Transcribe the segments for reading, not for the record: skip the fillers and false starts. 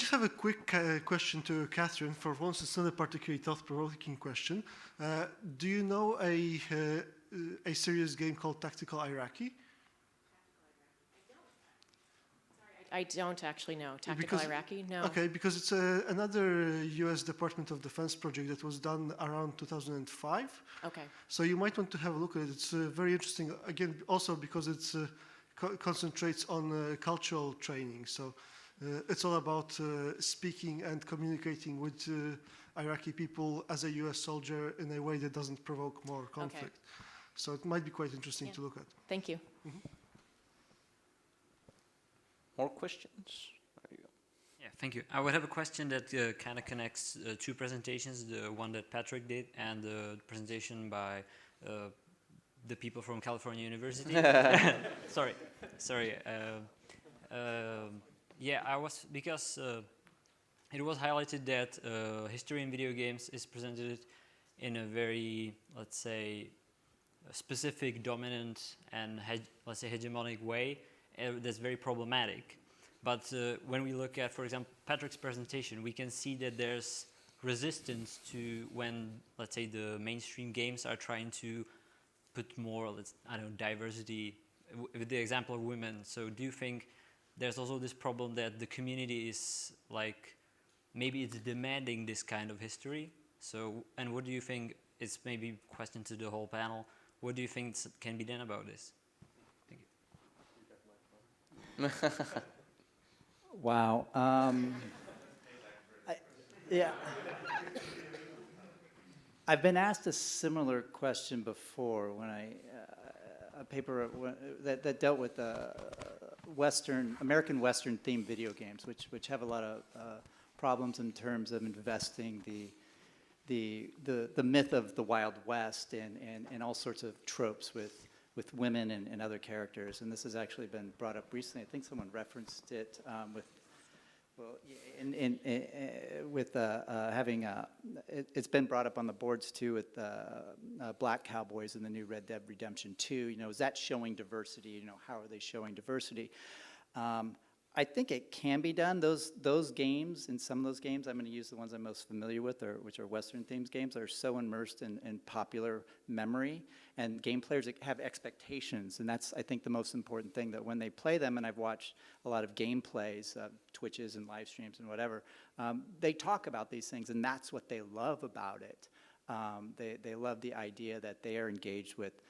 just have a quick question to Catherine. For once, it's not a particularly thought-provoking question. Do you know a serious game called Tactical Iraqi? I don't actually know. Tactical Iraqi? No. Okay, because it's another US Department of Defense project that was done around 2005. Okay. So you might want to have a look at it. It's very interesting, again, also because it concentrates on cultural training. So it's all about speaking and communicating with Iraqi people as a US soldier in a way that doesn't provoke more conflict. Okay. So it might be quite interesting to look at. Thank you. Mm-hmm. More questions? There you go. Yeah, thank you. I would have a question that kind of connects two presentations, the one that Patrick did and the presentation by the people from California University. Sorry. Yeah, because it was highlighted that history in video games is presented in a very, let's say, specific, dominant, and let's say hegemonic way. That's very problematic. But when we look at, for example, Patrick's presentation, we can see that there's resistance to when, let's say, the mainstream games are trying to put more, diversity, with the example of women. So do you think there's also this problem that the community is like, maybe it's demanding this kind of history? So, and what do you think, it's maybe a question to the whole panel, what do you think can be done about this? Wow. Yeah. I've been asked a similar question before when a paper that dealt with American Western themed video games, which have a lot of problems in terms of investing the myth of the Wild West and all sorts of tropes with women and other characters, and this has actually been brought up recently. I think someone referenced it it's been brought up on the boards too with black cowboys in the new Red Dead Redemption 2. You know, is that showing diversity? You know, how are they showing diversity? I think it can be done. Those games, in some of those games, I'm going to use the ones I'm most familiar with, which are Western themes games, are so immersed in popular memory, and game players have expectations, and that's, I think, the most important thing, that when they play them, and I've watched a lot of gameplays, Twitches and live streams and whatever, they talk about these things, and that's what they love about it. They love the idea that they are engaged with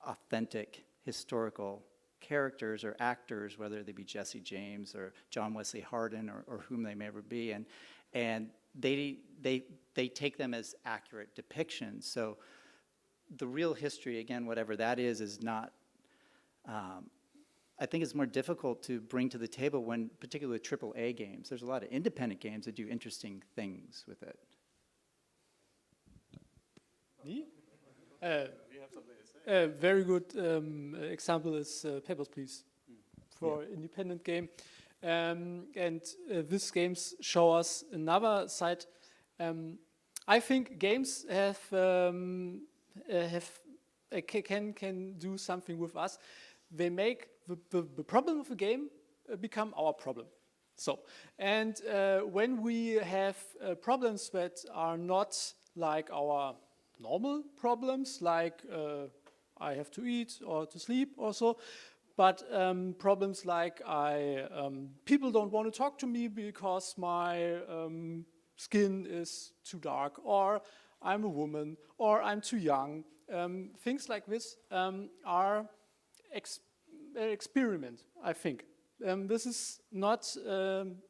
authentic, historical characters or actors, whether they be Jesse James or John Wesley Houghton or whom they may ever be, and they take them as accurate depictions. So the real history, again, whatever that is not, I think it's more difficult to bring to the table when, particularly with AAA games. There's a lot of independent games that do interesting things with it. Me? Do you have something to say? A very good example is Papers, Please, for independent game. And these games show us another side. I think games can do something with us. They make the problem of the game become our problem. So, and when we have problems that are not like our normal problems, like I have to eat or to sleep or so, but problems like people don't want to talk to me because my skin is too dark, or I'm a woman, or I'm too young. Things like this are an experiment, I think. This is not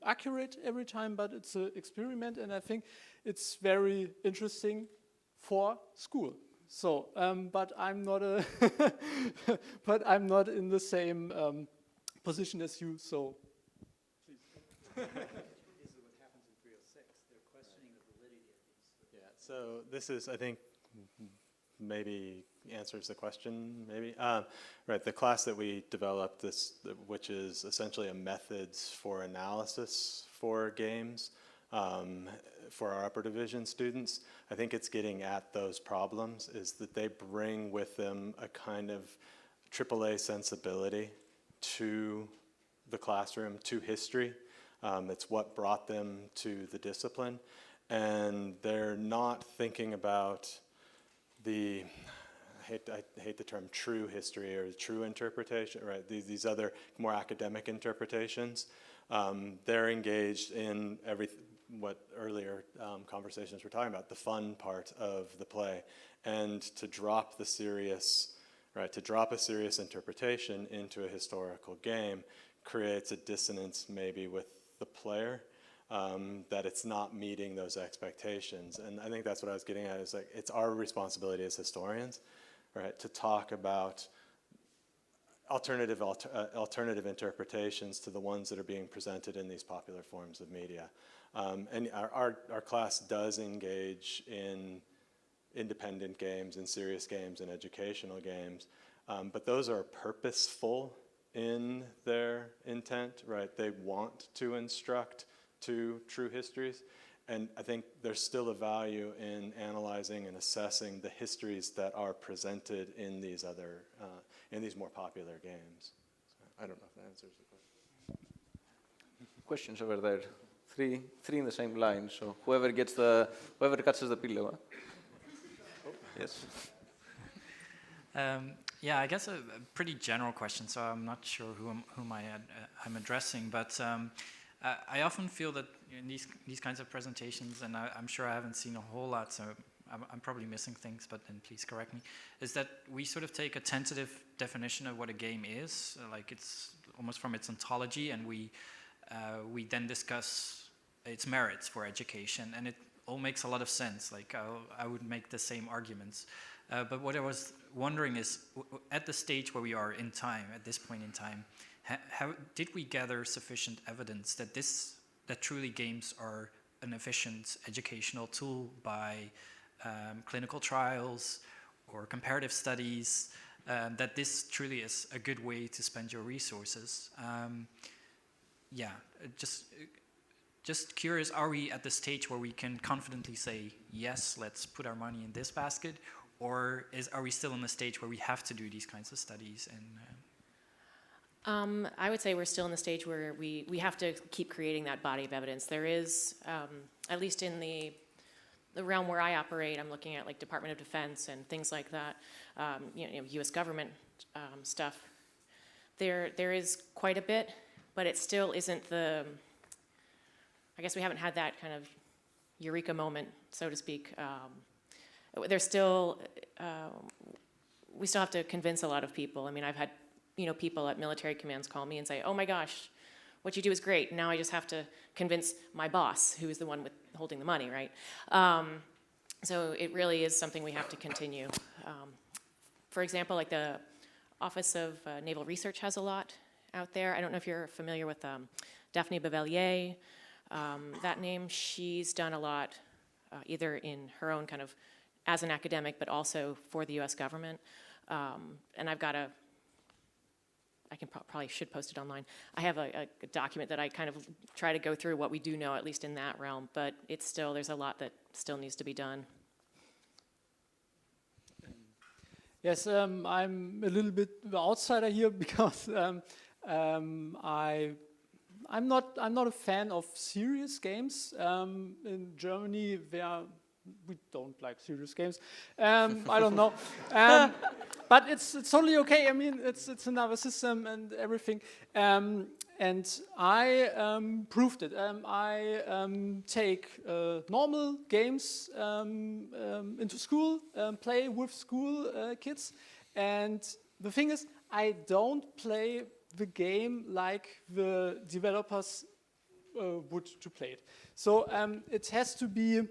accurate every time, but it's an experiment, and I think it's very interesting for school. So, but I'm not but I'm not in the same position as you. So, please. This is what happens in 306. They're questioning the validity of these. Yeah. So this is, I think, maybe answers the question. Maybe right. The class that we developed, which is essentially a methods for analysis for games. For our upper division students, I think it's getting at those problems, is that they bring with them a kind of AAA sensibility to the classroom, to history. It's what brought them to the discipline. And they're not thinking about I hate the term true history or true interpretation, right? These other more academic interpretations. They're engaged in what earlier conversations were talking about, the fun part of the play, and to drop the serious, right? To drop a serious interpretation into a historical game creates a dissonance maybe with the player, that it's not meeting those expectations. And I think that's what I was getting at, is like, it's our responsibility as historians, right, to talk about alternative interpretations to the ones that are being presented in these popular forms of media. And our class does engage in independent games and serious games and educational games, but those are purposeful in their intent, right? They want to instruct to true histories, and I think there's still a value in analyzing and assessing the histories that are presented in these other, in these more popular games. So I don't know if that answers the question. Questions over there. Three in the same line. So whoever catches the pillow. Huh? Yes. Yeah, I guess a pretty general question, so I'm not sure whom I'm addressing, but I often feel that in these kinds of presentations, and I'm sure I haven't seen a whole lot, so I'm probably missing things, but then please correct me, is that we sort of take a tentative definition of what a game is, like it's almost from its ontology, and we then discuss its merits for education, and it all makes a lot of sense. Like I would make the same arguments. But what I was wondering is, at the stage where we are in time, at this point in time, how did we gather sufficient evidence that truly games are an efficient educational tool by clinical trials or comparative studies, that this truly is a good way to spend your resources? Yeah, just curious, are we at the stage where we can confidently say, yes, let's put our money in this basket? Or are we still in the stage where we have to do these kinds of studies? And I would say we're still in the stage where we have to keep creating that body of evidence. There is, at least in the realm where I operate, I'm looking at like Department of Defense and things like that, U.S. government stuff. There is quite a bit, but it still isn't I guess we haven't had that kind of eureka moment, so to speak. There's still, we still have to convince a lot of people. I mean, I've had, people at military commands call me and say, oh my gosh, what you do is great. Now I just have to convince my boss, who is the one holding the money, right? So it really is something we have to continue. For example, like the Office of Naval Research has a lot out there. I don't know if you're familiar with Daphne Bavelier, that name. She's done a lot, either in her own kind of as an academic, but also for the U.S. government. And I've got probably should post it online. I have a document that I kind of try to go through what we do know, at least in that realm, but there's a lot that still needs to be done. Yes, I'm a little bit the outsider here because I'm not a fan of serious games. In Germany, we don't like serious games. I don't know, but it's totally okay. I mean, it's another system and everything. And I proved it. I take normal games into school, play with school kids, and the thing is, I don't play the game like the developers would to play it. So it has to be,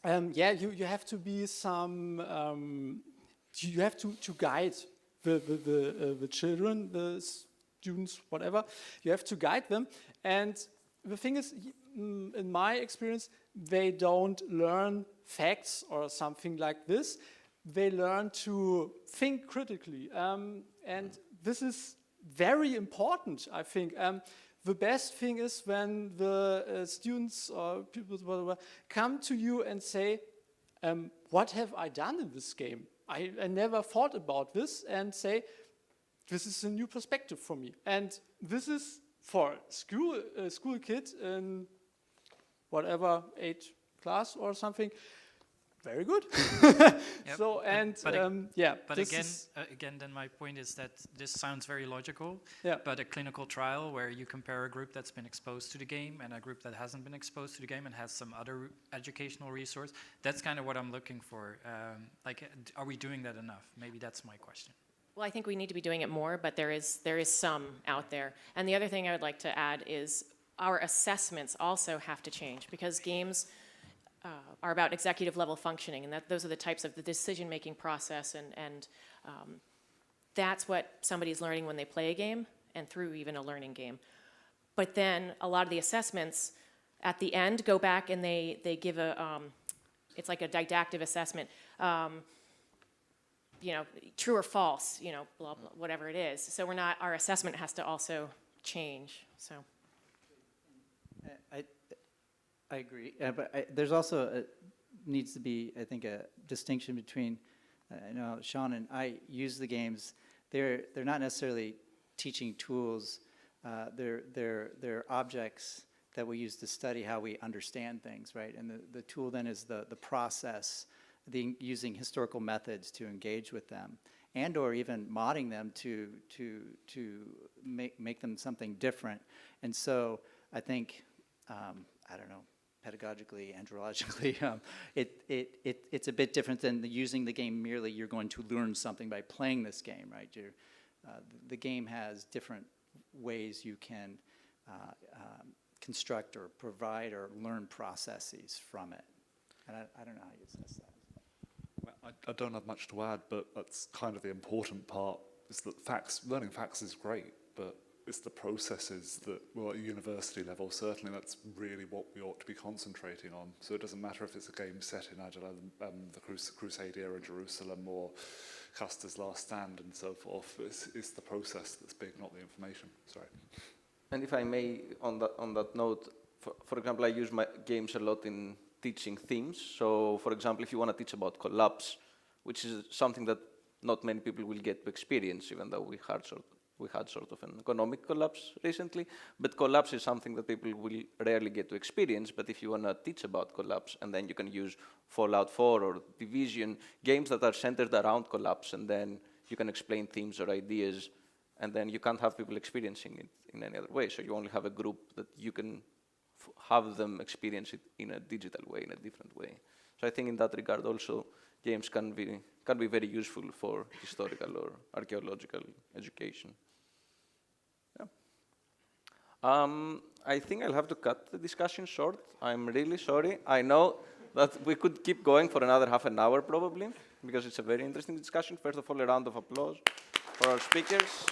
you have to be you have to guide the children, the students, whatever. You have to guide them. And the thing is, in my experience, they don't learn facts or something like this. They learn to think critically. And this is very important, I think. The best thing is when the students or people whatever, come to you and say, what have I done in this game? I never thought about this, and say, this is a new perspective for me. And this is for a school kid in whatever age class or something, very good. Yep, So But this again, is- again, then my point is that this sounds very logical. Yeah. But a clinical trial where you compare a group that's been exposed to the game and a group that hasn't been exposed to the game and has some other educational resource, that's kind of what I'm looking for. Are we doing that enough? Maybe that's my question. Well, I think we need to be doing it more, but there is some out there. And the other thing I would like to add is our assessments also have to change, because games are about executive level functioning, and those are the types of the decision-making process, and that's what somebody's learning when they play a game and through even a learning game. But then a lot of the assessments at the end go back and they give it's like a didactic assessment, true or false, blah, blah, whatever it is. So our assessment has to also change, so. I agree, but there's also needs to be, I think, a distinction between, I know Sean and I use the games. They're not necessarily teaching tools. They're objects that we use to study how we understand things, right? And the tool then is the process, using historical methods to engage with them, and or even modding them to make them something different. And so I think, I don't know, pedagogically, andrologically, it's a bit different than using the game merely you're going to learn something by playing this game, right? The game has different ways you can construct or provide or learn processes from it. And I don't know how you assess that. Well, I don't have much to add, but that's kind of the important part, is that learning facts is great, but it's the processes that, well, at university level, certainly that's really what we ought to be concentrating on. So it doesn't matter if it's a game set in the Crusade era Jerusalem or Custer's Last Stand and so forth. It's the process that's big, not the information. Sorry. And if I may, on that note, for example, I use my games a lot in teaching themes. So, for example, if you want to teach about collapse, which is something that not many people will get to experience, even though we had sort of an economic collapse recently, but collapse is something that people will rarely get to experience. But if you want to teach about collapse, and then you can use Fallout 4 or Division, games that are centered around collapse, and then you can explain themes or ideas, and then you can't have people experiencing it in any other way. So you only have a group that you can have them experience it in a digital way, in a different way. So I think in that regard also, games can be very useful for historical or archaeological education. I think I'll have to cut the discussion short. I'm really sorry. I know that we could keep going for another half an hour probably, because it's a very interesting discussion. First of all, a round of applause for our speakers.